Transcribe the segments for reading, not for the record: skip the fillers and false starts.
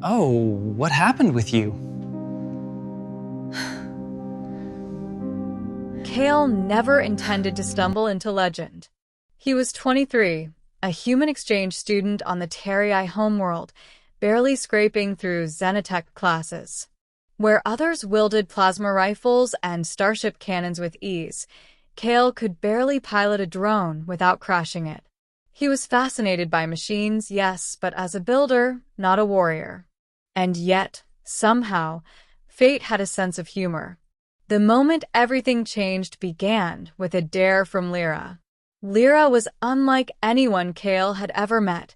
Oh, what happened with you? Kale never intended to stumble into legend. He was 23, a human exchange student on the Terrii homeworld, barely scraping through Xenotech classes. Where others wielded plasma rifles and starship cannons with ease, Kale could barely pilot a drone without crashing it. He was fascinated by machines, yes, but as a builder, not a warrior. And yet, somehow, fate had a sense of humor. The moment everything changed began with a dare from Lyra. Lyra was unlike anyone Kale had ever met,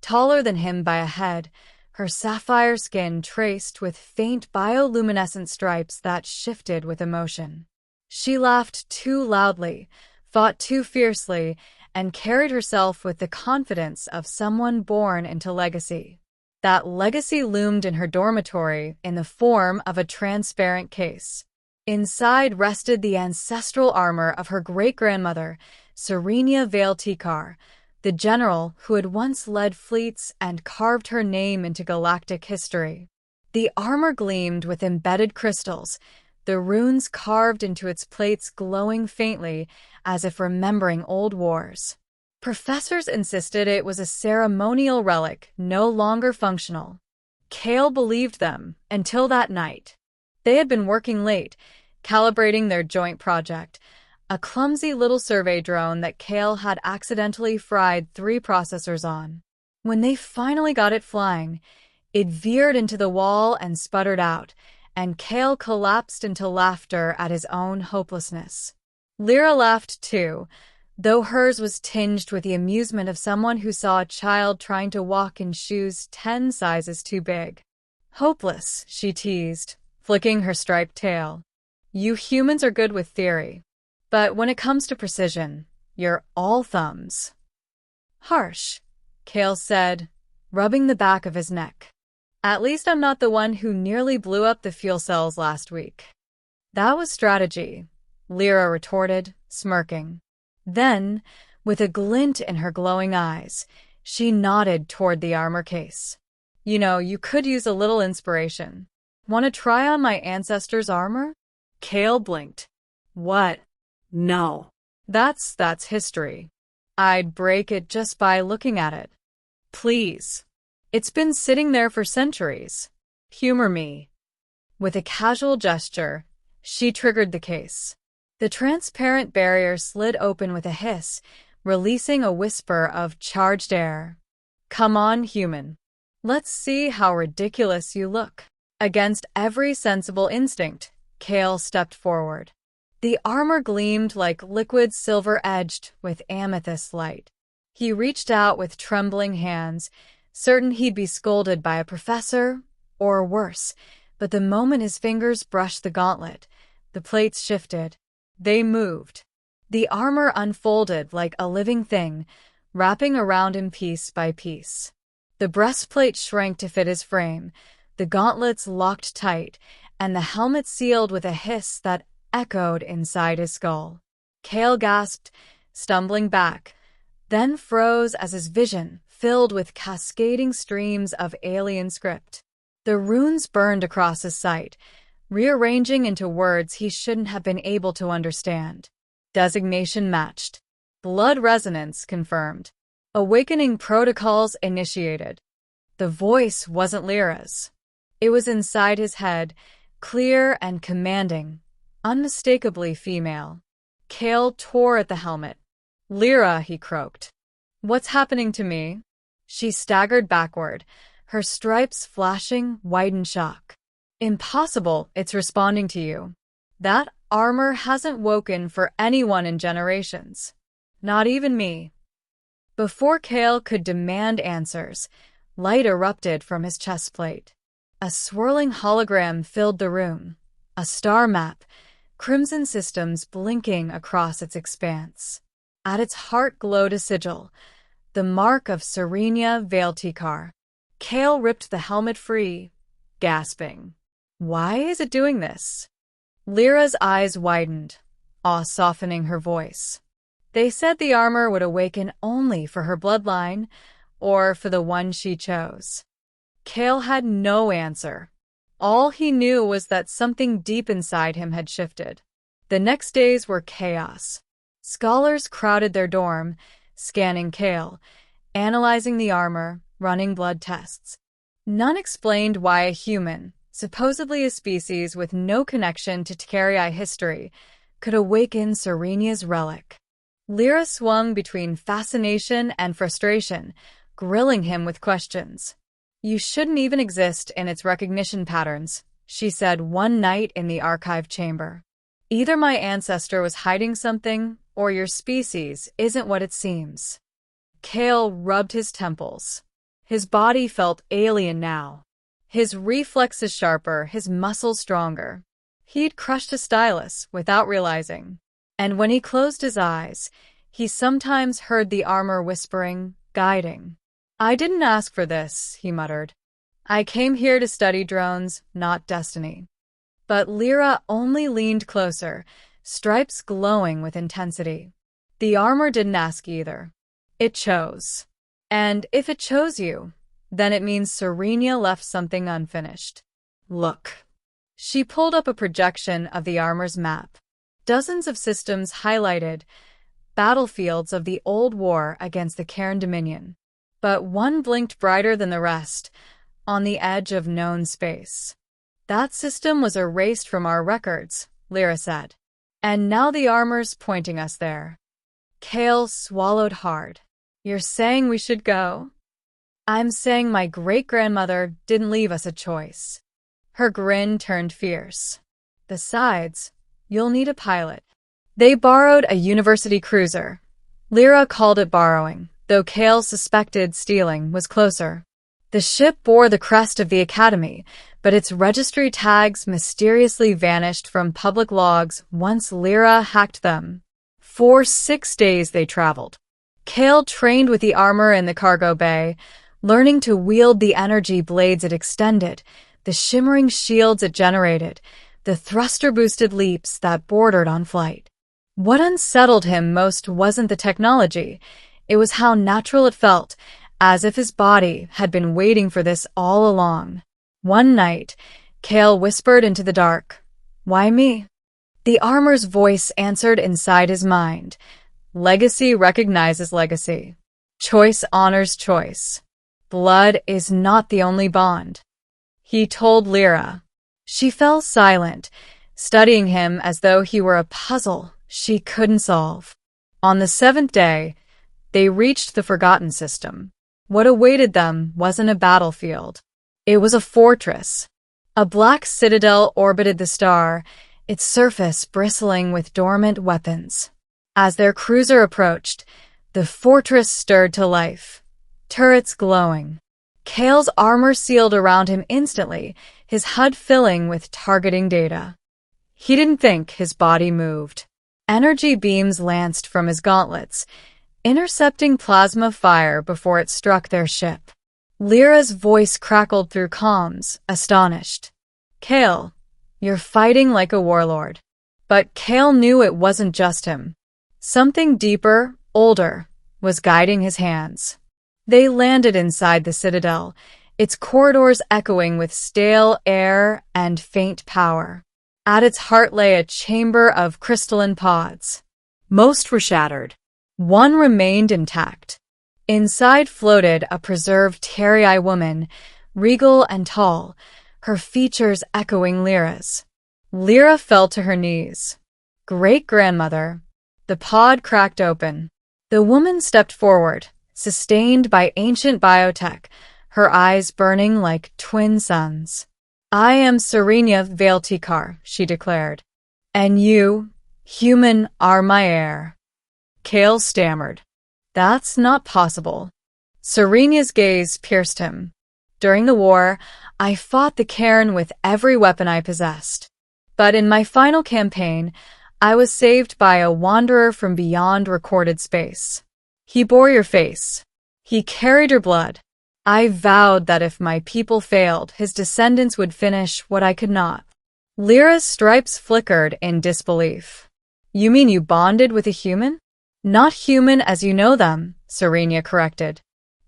taller than him by a head, her sapphire skin traced with faint bioluminescent stripes that shifted with emotion. She laughed too loudly, fought too fiercely, and carried herself with the confidence of someone born into legacy. That legacy loomed in her dormitory in the form of a transparent case. Inside rested the ancestral armor of her great-grandmother, Serenia Veiltikar, the general who had once led fleets and carved her name into galactic history. The armor gleamed with embedded crystals, the runes carved into its plates glowing faintly as if remembering old wars. Professors insisted it was a ceremonial relic no longer functional. Kale believed them until that night. They had been working late, calibrating their joint project, a clumsy little survey drone that Kale had accidentally fried 3 processors on. When they finally got it flying, it veered into the wall and sputtered out, and Kale collapsed into laughter at his own hopelessness. Lyra laughed too, though hers was tinged with the amusement of someone who saw a child trying to walk in shoes 10 sizes too big. Hopeless, she teased, flicking her striped tail. You humans are good with theory, but when it comes to precision, you're all thumbs. Harsh, Kale said, rubbing the back of his neck. At least I'm not the one who nearly blew up the fuel cells last week. That was strategy, Lyra retorted, smirking. Then, with a glint in her glowing eyes, she nodded toward the armor case. You know, you could use a little inspiration. Want to try on my ancestor's armor? Kale blinked. What? No. That's history. I'd break it just by looking at it. Please. It's been sitting there for centuries. Humor me. With a casual gesture, she triggered the case. The transparent barrier slid open with a hiss, releasing a whisper of charged air. Come on, human. Let's see how ridiculous you look. Against every sensible instinct, Kale stepped forward. The armor gleamed like liquid silver edged with amethyst light. He reached out with trembling hands, certain he'd be scolded by a professor, or worse, but the moment his fingers brushed the gauntlet, the plates shifted. They moved. The armor unfolded like a living thing, wrapping around him piece by piece. The breastplate shrank to fit his frame, the gauntlets locked tight, and the helmet sealed with a hiss that echoed inside his skull. Kale gasped, stumbling back, then froze as his vision filled with cascading streams of alien script. The runes burned across his sight, rearranging into words he shouldn't have been able to understand. Designation matched. Blood resonance confirmed. Awakening protocols initiated. The voice wasn't Lyra's. It was inside his head, clear and commanding, unmistakably female. Kale tore at the helmet. Lyra, he croaked. What's happening to me? She staggered backward, her stripes flashing white in shock. Impossible, it's responding to you. That armor hasn't woken for anyone in generations. Not even me. Before Kale could demand answers, light erupted from his chest plate. A swirling hologram filled the room, a star map, crimson systems blinking across its expanse. At its heart glowed a sigil, the mark of Serenia Veiltikar. Kale ripped the helmet free, gasping. Why is it doing this? Lyra's eyes widened, awe softening her voice. They said the armor would awaken only for her bloodline, or for the one she chose. Kale had no answer. All he knew was that something deep inside him had shifted. The next days were chaos. Scholars crowded their dorm, scanning Kale, analyzing the armor, running blood tests. None explained why a human, supposedly a species with no connection to Terii history, could awaken Serenia's relic. Lyra swung between fascination and frustration, grilling him with questions. "You shouldn't even exist in its recognition patterns," she said one night in the archive chamber. "Either my ancestor was hiding something, or your species isn't what it seems." Kale rubbed his temples. His body felt alien now. His reflexes sharper, his muscles stronger. He'd crushed a stylus without realizing. And when he closed his eyes, he sometimes heard the armor whispering, guiding. "I didn't ask for this," he muttered. "I came here to study drones, not destiny." But Lyra only leaned closer, stripes glowing with intensity. The armor didn't ask either. It chose. And if it chose you, then it means Serenia left something unfinished. Look. She pulled up a projection of the armor's map. Dozens of systems highlighted, battlefields of the old war against the Cairn Dominion. But one blinked brighter than the rest, on the edge of known space. "That system was erased from our records," Lyra said. "And now the armor's pointing us there." Kale swallowed hard. "You're saying we should go?" "I'm saying my great-grandmother didn't leave us a choice." Her grin turned fierce. "Besides, you'll need a pilot." They borrowed a university cruiser. Lyra called it borrowing, though Kale suspected stealing was closer. The ship bore the crest of the academy, but its registry tags mysteriously vanished from public logs once Lyra hacked them. For 6 days they traveled. Kale trained with the armor in the cargo bay, learning to wield the energy blades it extended, the shimmering shields it generated, the thruster-boosted leaps that bordered on flight. What unsettled him most wasn't the technology. It was how natural it felt, as if his body had been waiting for this all along. One night, Kale whispered into the dark, "Why me?" The armor's voice answered inside his mind. Legacy recognizes legacy. Choice honors choice. Blood is not the only bond. He told Lyra. She fell silent, studying him as though he were a puzzle she couldn't solve. On the 7th day, they reached the Forgotten System. What awaited them wasn't a battlefield. It was a fortress. A black citadel orbited the star, its surface bristling with dormant weapons. As their cruiser approached, the fortress stirred to life, turrets glowing. Kale's armor sealed around him instantly, his HUD filling with targeting data. He didn't think, his body moved. Energy beams lanced from his gauntlets, intercepting plasma fire before it struck their ship. Lyra's voice crackled through comms, astonished. "Kale, you're fighting like a warlord." But Kale knew it wasn't just him. Something deeper, older, was guiding his hands. They landed inside the citadel, its corridors echoing with stale air and faint power. At its heart lay a chamber of crystalline pods. Most were shattered. One remained intact. Inside floated a preserved Terii woman, regal and tall, her features echoing Lyra's. Lyra fell to her knees. "Great-grandmother." The pod cracked open. The woman stepped forward, sustained by ancient biotech, her eyes burning like twin suns. "I am Serenia Vailtikar," she declared. "And you, human, are my heir." Kale stammered. "That's not possible." Serenia's gaze pierced him. "During the war, I fought the Cairn with every weapon I possessed. But in my final campaign, I was saved by a wanderer from beyond recorded space. He bore your face. He carried your blood. I vowed that if my people failed, his descendants would finish what I could not." Lyra's stripes flickered in disbelief. "You mean you bonded with a human?" "Not human as you know them," Serenia corrected.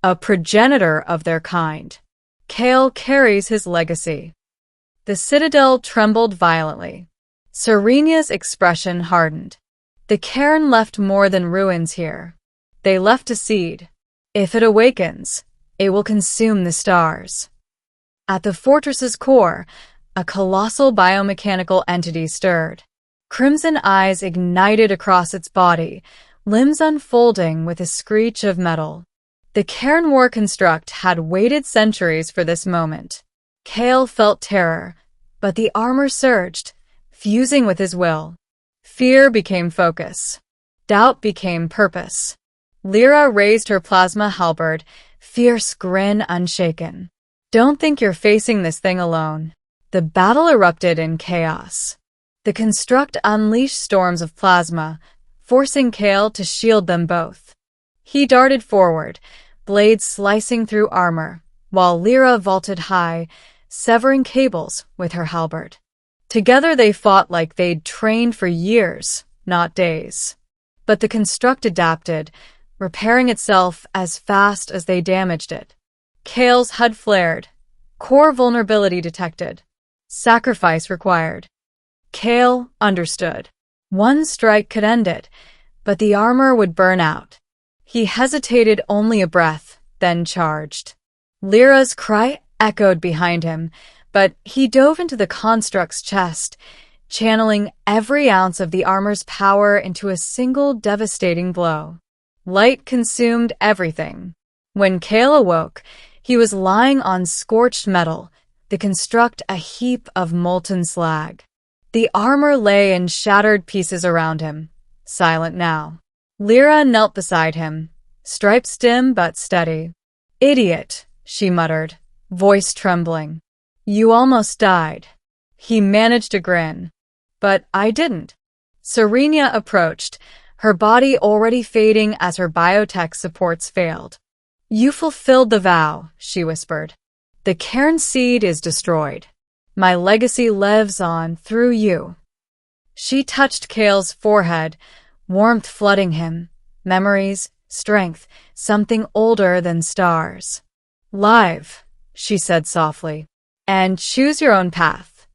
"A progenitor of their kind." Kale carries his legacy. The citadel trembled violently. Serena's expression hardened. The cairn left more than ruins here. They left a seed. If it awakens, it will consume the stars. At the fortress's core, a colossal biomechanical entity stirred. Crimson eyes ignited across its body, limbs unfolding with a screech of metal. The cairn war construct had waited centuries for this moment. Kale felt terror, but the armor surged, fusing with his will. Fear became focus. Doubt became purpose. Lyra raised her plasma halberd, fierce grin unshaken. Don't think you're facing this thing alone. The battle erupted in chaos. The construct unleashed storms of plasma, forcing Kale to shield them both. He darted forward, blades slicing through armor, while Lyra vaulted high, severing cables with her halberd. Together they fought like they'd trained for years, not days. But the construct adapted, repairing itself as fast as they damaged it. Kale's HUD flared. Core vulnerability detected. Sacrifice required. Kale understood. One strike could end it, but the armor would burn out. He hesitated only a breath, then charged. Lyra's cry echoed behind him, but he dove into the construct's chest, channeling every ounce of the armor's power into a single devastating blow. Light consumed everything. When Kale awoke, he was lying on scorched metal, the construct a heap of molten slag. The armor lay in shattered pieces around him, silent now. Lyra knelt beside him, stripes dim but steady. "Idiot," she muttered, voice trembling. "You almost died." He managed a grin. "But I didn't." Serena approached, her body already fading as her biotech supports failed. "You fulfilled the vow," she whispered. "The cairn seed is destroyed. My legacy lives on through you." She touched Kale's forehead, warmth flooding him. Memories, strength, something older than stars. "Live," she said softly, "and choose your own path."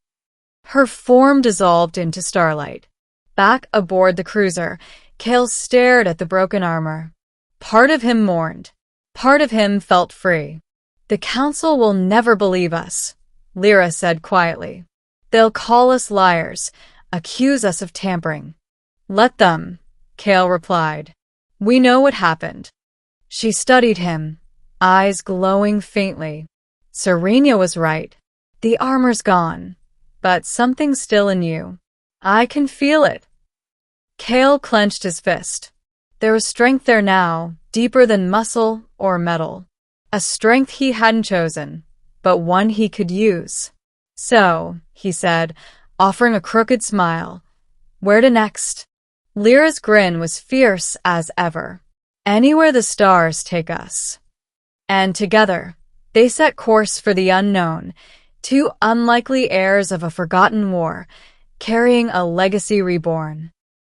Her form dissolved into starlight. Back aboard the cruiser, Kale stared at the broken armor. Part of him mourned. Part of him felt free. "The council will never believe us," Lyra said quietly. "They'll call us liars, accuse us of tampering." "Let them," Kale replied. "We know what happened." She studied him, eyes glowing faintly. Serena was right. The armor's gone, but something's still in you. I can feel it. Kale clenched his fist. There was strength there now, deeper than muscle or metal. A strength he hadn't chosen, but one he could use. "So," he said, offering a crooked smile, "where to next?" Lyra's grin was fierce as ever. "Anywhere the stars take us." And together, they set course for the unknown, two unlikely heirs of a forgotten war, carrying a legacy reborn.